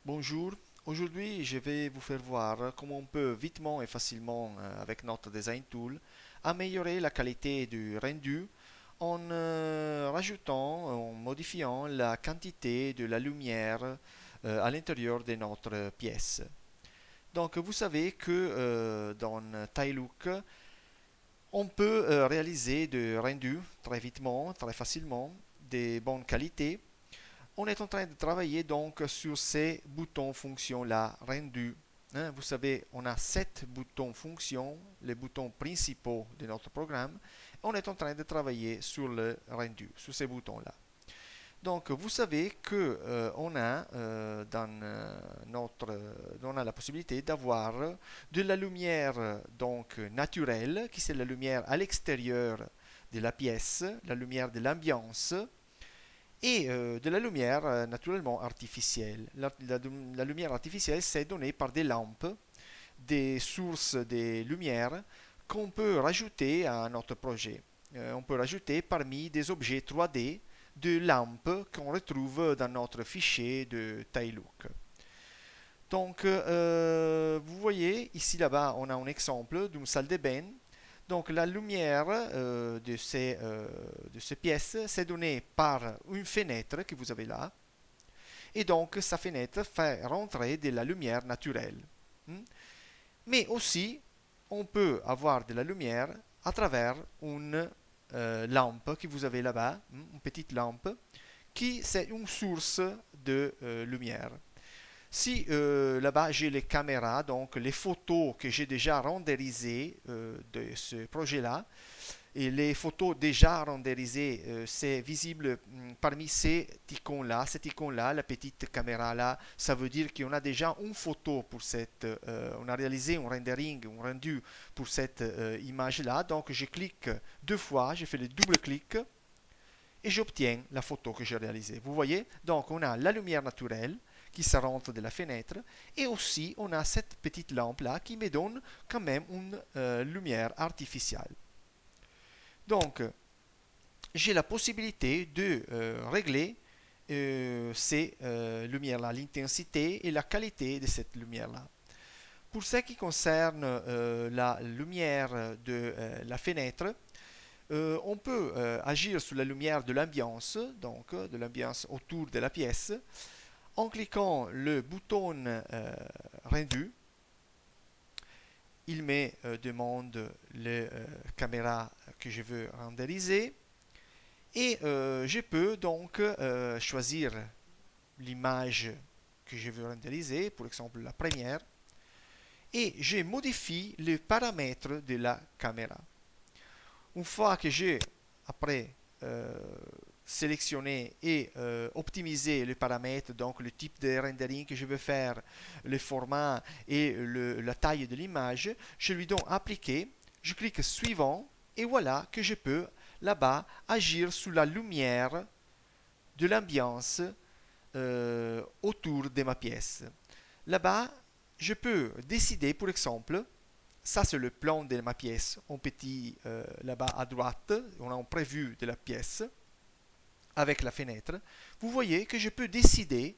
Bonjour, aujourd'hui je vais vous faire voir comment on peut vitement et facilement avec notre design tool améliorer la qualité du rendu en rajoutant, en modifiant la quantité de la lumière à l'intérieur de notre pièce. Donc vous savez que dans Tylook, on peut réaliser des rendus très vitement, très facilement, de bonne qualité. On est en train de travailler donc sur ces boutons fonctions là rendus. Hein. Vous savez, on a 7 boutons fonctions, les boutons principaux de notre programme. On est en train de travailler sur le rendu, sur ces boutons-là. Donc, vous savez que on a on a la possibilité d'avoir de la lumière donc naturelle, qui c'est la lumière à l'extérieur de la pièce, la lumière de l'ambiance, et de la lumière naturellement artificielle. La lumière artificielle, c'est donné par des lampes, des sources de lumière qu'on peut rajouter à notre projet. On peut rajouter parmi des objets 3D de lampes qu'on retrouve dans notre fichier de Tylook. Donc, vous voyez, ici là-bas, on a un exemple d'une salle de bain. Donc, la lumière de ces pièces, c'est donné par une fenêtre que vous avez là. Et donc, sa fenêtre fait rentrer de la lumière naturelle. Hmm. Mais aussi, on peut avoir de la lumière à travers une lampe que vous avez là-bas, une petite lampe, qui c'est une source de lumière. Si là-bas j'ai les caméras, donc les photos que j'ai déjà renderisées de ce projet-là, et les photos déjà renderisées, c'est visible parmi ces icônes-là. Cette icône-là, la petite caméra-là, ça veut dire qu'on a déjà une photo pour cette. On a réalisé un rendering, un rendu pour cette image-là. Donc je clique 2 fois, je fais le double clic et j'obtiens la photo que j'ai réalisée. Vous voyez? Donc on a la lumière naturelle qui se rentre de la fenêtre et aussi on a cette petite lampe là qui me donne quand même une lumière artificielle. Donc j'ai la possibilité de régler ces lumières-là, l'intensité et la qualité de cette lumière-là. Pour ce qui concerne la lumière de la fenêtre, on peut agir sur la lumière de l'ambiance, donc de l'ambiance autour de la pièce, en cliquant le bouton rendu. Il me demande les caméras que je veux renderiser et je peux donc choisir l'image que je veux renderiser, par exemple la première, et je modifie les paramètres de la caméra. Une fois que j'ai après sélectionné et optimisé les paramètres, donc le type de rendering que je veux faire, le format et la taille de l'image, je lui donne appliquer, je clique suivant et voilà que je peux là-bas agir sur la lumière de l'ambiance autour de ma pièce. Là-bas, je peux décider, par exemple, ça c'est le plan de ma pièce, en petit là-bas à droite, on a un prévu de la pièce avec la fenêtre. Vous voyez que je peux décider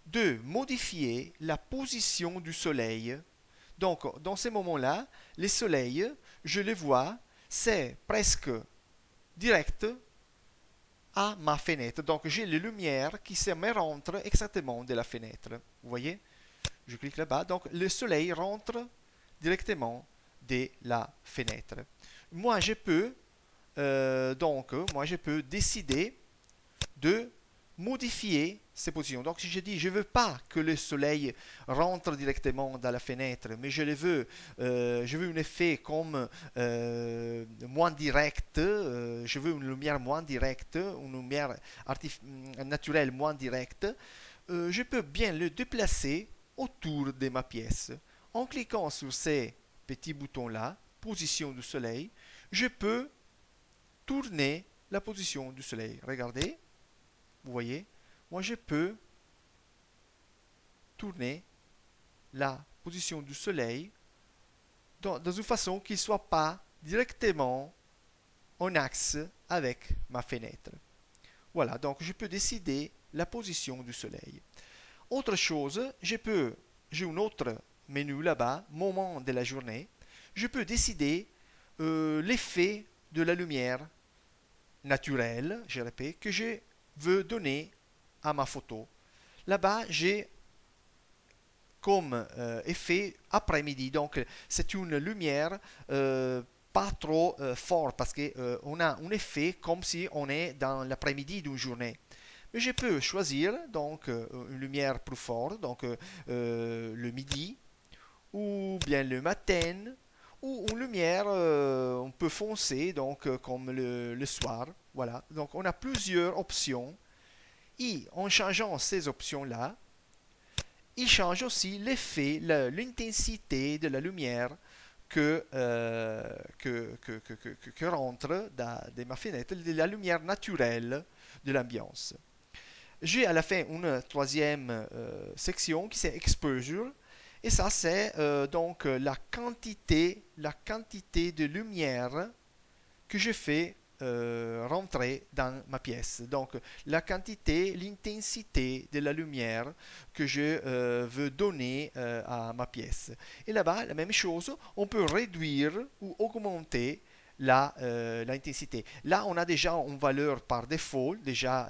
de modifier la position du soleil. Donc, dans ces moments-là, le soleil, je le vois, c'est presque direct à ma fenêtre. Donc, j'ai les lumières qui se me rentrent exactement de la fenêtre. Vous voyez? Je clique là-bas. Donc, le soleil rentre directement de la fenêtre. Moi, je peux moi, je peux décider de modifier ces positions. Donc, si je dis, je ne veux pas que le soleil rentre directement dans la fenêtre, mais je veux un effet comme moins direct, je veux une lumière moins directe, une lumière naturelle moins directe, je peux bien le déplacer autour de ma pièce. En cliquant sur ces petits boutons-là, position du soleil, je peux tourner la position du soleil. Regardez, vous voyez, moi je peux tourner la position du soleil dans une façon qui ne soit pas directement en axe avec ma fenêtre. Voilà, donc je peux décider la position du soleil. Autre chose, j'ai un autre menu là-bas, moment de la journée. Je peux décider l'effet de la lumière naturelle, je répète, que je veux donner à ma photo. Là-bas, j'ai comme effet après-midi. Donc, c'est une lumière pas trop forte parce qu'on a un effet comme si on est dans l'après-midi d'une journée. Mais je peux choisir donc une lumière plus forte, donc le midi, ou bien le matin, ou une lumière un peu foncée, donc comme le soir. Voilà. Donc on a plusieurs options. Et en changeant ces options-là, il change aussi l'effet, l'intensité de la lumière que rentre de ma fenêtre, de la lumière naturelle de l'ambiance. J'ai à la fin une troisième section qui c'est exposure. Et ça, c'est donc la quantité de lumière que je fais rentrer dans ma pièce. Donc, la quantité, l'intensité de la lumière que je veux donner à ma pièce. Et là-bas, la même chose, on peut réduire ou augmenter l'intensité. Là, on a déjà une valeur par défaut, déjà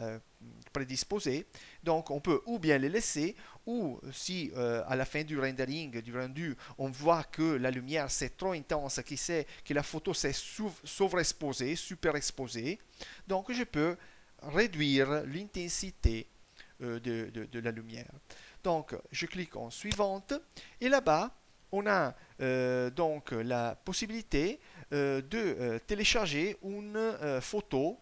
prédisposée. Donc, on peut ou bien les laisser, ou si à la fin du rendering, du rendu, on voit que la lumière c'est trop intense, que la photo s'est surexposée, superexposée, donc je peux réduire l'intensité de la lumière. Donc, je clique en suivante, et là-bas, on a donc la possibilité de télécharger une photo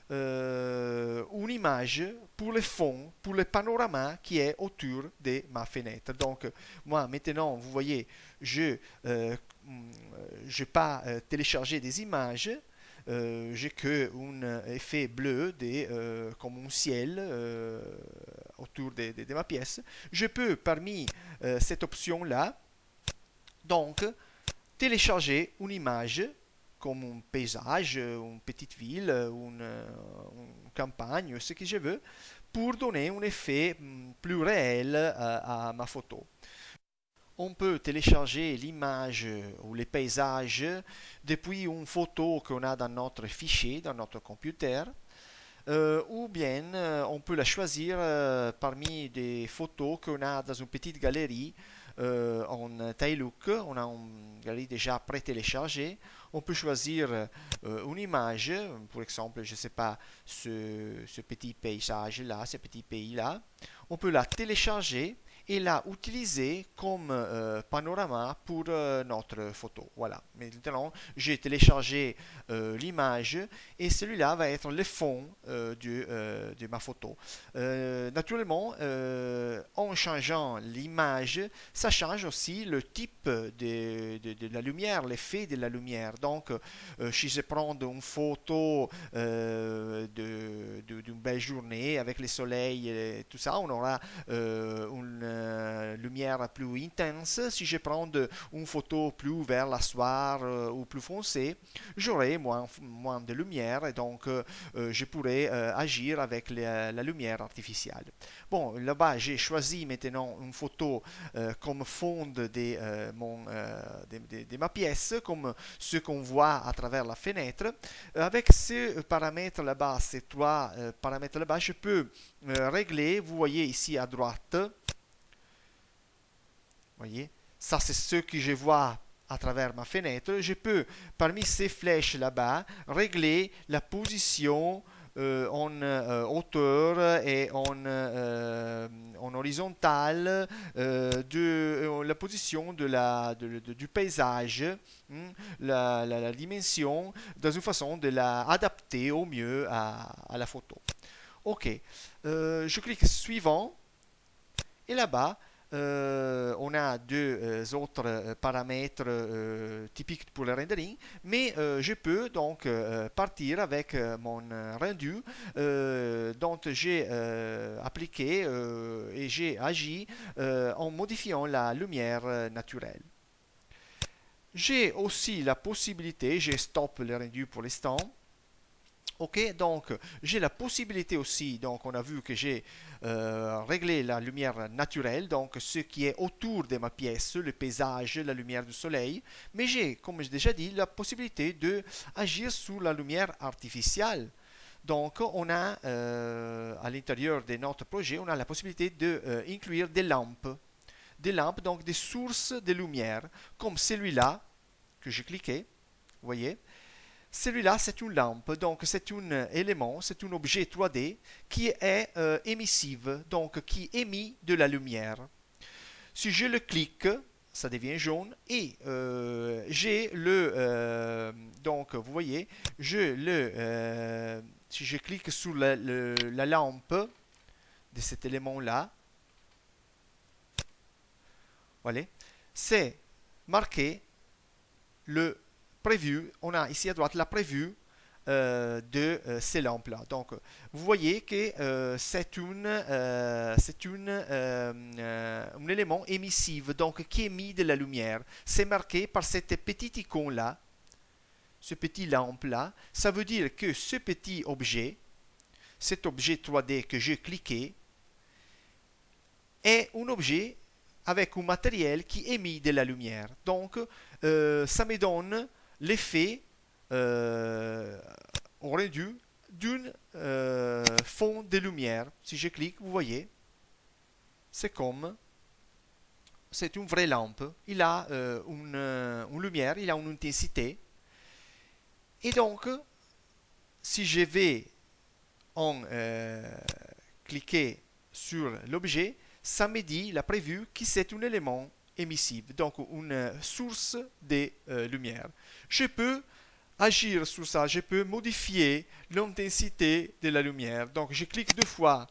une image pour le fond, pour le panorama qui est autour de ma fenêtre. Donc, moi, maintenant, vous voyez, je n'ai pas téléchargé des images. J'ai que un effet bleu comme un ciel autour de ma pièce. Je peux, parmi cette option-là, donc, télécharger une image comme un paysage, une petite ville, une campagne, ce que je veux, pour donner un effet plus réel à ma photo. On peut télécharger l'image ou les paysages depuis une photo qu'on a dans notre fichier, dans notre computer, ou bien on peut la choisir parmi des photos qu'on a dans une petite galerie en Taillook. On a une galerie déjà pré-téléchargée. On peut choisir une image, par exemple, je ne sais pas, ce petit paysage-là, ce petit pays-là. On peut la télécharger et la utiliser comme panorama pour notre photo. Voilà. Maintenant, j'ai téléchargé l'image et celui-là va être le fond de ma photo. Naturellement, en changeant l'image, ça change aussi le type de la lumière, l'effet de la lumière. Donc, si je prends une photo d'une belle journée avec le soleil et tout ça, on aura une lumière plus intense. Si je prends une photo plus vers la soir ou plus foncée, j'aurai moins de lumière et donc je pourrai agir avec la lumière artificielle. Bon, là-bas, j'ai choisi maintenant une photo comme fond de ma pièce, comme ce qu'on voit à travers la fenêtre. Avec ces paramètres là-bas, ces trois paramètres là-bas, je peux régler, vous voyez ici à droite, voyez, ça c'est ce que je vois à travers ma fenêtre. Je peux, parmi ces flèches là-bas, régler la position en hauteur et en horizontal la position du paysage, la dimension, dans une façon de l'adapter au mieux à la photo. Ok, je clique suivant et là-bas, on a deux autres paramètres typiques pour le rendering, mais je peux donc partir avec mon rendu dont j'ai appliqué et j'ai agi en modifiant la lumière naturelle. J'ai aussi la possibilité, j'ai stop le rendu pour l'instant, Ok, donc j'ai la possibilité aussi, donc on a vu que j'ai réglé la lumière naturelle, donc ce qui est autour de ma pièce, le paysage, la lumière du soleil, mais j'ai, comme j'ai déjà dit, la possibilité de agir sur la lumière artificielle. Donc on a à l'intérieur de notre projet, on a la possibilité d'inclure des lampes, donc des sources de lumière, comme celui-là que j'ai cliqué, vous voyez. Celui-là, c'est une lampe, donc c'est un élément, c'est un objet 3D qui est émissive, donc qui émet de la lumière. Si je le clique, ça devient jaune et j'ai donc vous voyez, si je clique sur la lampe de cet élément-là, voilà, c'est marqué le prévu, on a ici à droite la prévue de ces lampes-là. Donc, vous voyez que un élément émissif, donc qui émet de la lumière. C'est marqué par cette petite icône-là, ce petit lampe-là. Ça veut dire que ce petit objet, cet objet 3D que j'ai cliqué, est un objet avec un matériel qui émet de la lumière. Donc, ça me donne l'effet rendu d'une fond de lumière. Si je clique, vous voyez, c'est c'est une vraie lampe. Il a une lumière, il a une intensité. Et donc, si je vais en cliquer sur l'objet, ça me dit, la prévue, que c'est un élément émissif, donc une source de lumière. Je peux agir sur ça, je peux modifier l'intensité de la lumière. Donc je clique 2 fois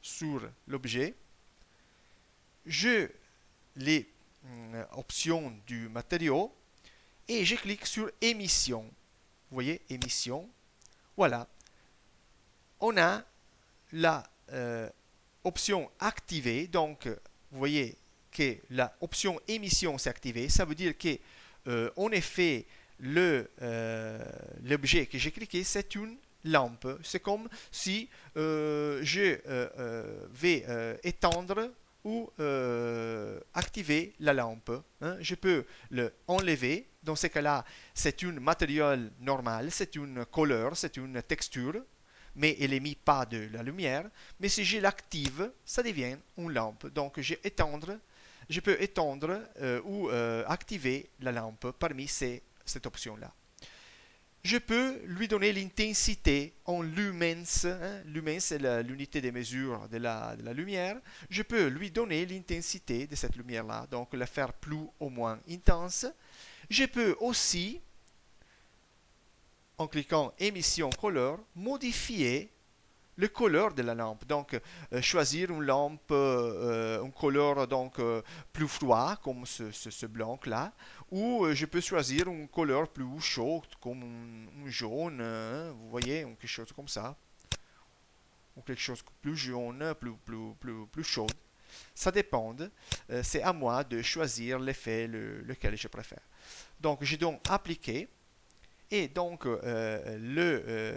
sur l'objet, je les options du matériau et je clique sur émission. Vous voyez, émission. Voilà. On a la option activée. Donc, vous voyez que la option émission s'est activée. Ça veut dire que, en effet, l'objet que j'ai cliqué, c'est une lampe. C'est comme si je vais étendre ou activer la lampe. Hein. Je peux l'enlever. Dans ce cas-là, c'est un matériel normal, c'est une couleur, c'est une texture, mais elle n'émet pas de la lumière. Mais si je l'active, ça devient une lampe. Donc je peux étendre ou activer la lampe parmi cette option-là. Je peux lui donner l'intensité en lumens. Hein. Lumens, c'est l'unité de mesure de la lumière. Je peux lui donner l'intensité de cette lumière-là, donc la faire plus ou moins intense. Je peux aussi, en cliquant émission couleur, modifier le couleur de la lampe. Donc, choisir une lampe, une couleur donc plus froid, comme ce blanc-là, ou je peux choisir une couleur plus chaude, comme un jaune, hein, vous voyez, quelque chose comme ça, ou quelque chose plus jaune, plus chaud. Ça dépend, c'est à moi de choisir l'effet lequel je préfère. Donc, j'ai donc appliqué, et donc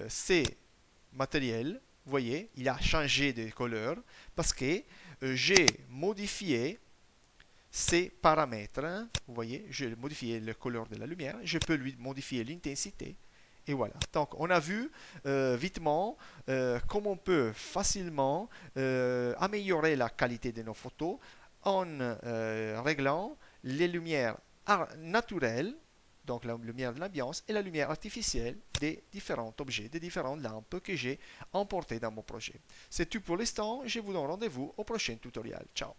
ces matériels, vous voyez, il a changé de couleur parce que j'ai modifié ces paramètres. Hein, vous voyez, j'ai modifié la couleur de la lumière. Je peux lui modifier l'intensité. Et voilà. Donc, on a vu vitement comment on peut facilement améliorer la qualité de nos photos en réglant les lumières naturelles, donc la lumière de l'ambiance, et la lumière artificielle des différents objets, des différentes lampes que j'ai emportées dans mon projet. C'est tout pour l'instant. Je vous donne rendez-vous au prochain tutoriel. Ciao.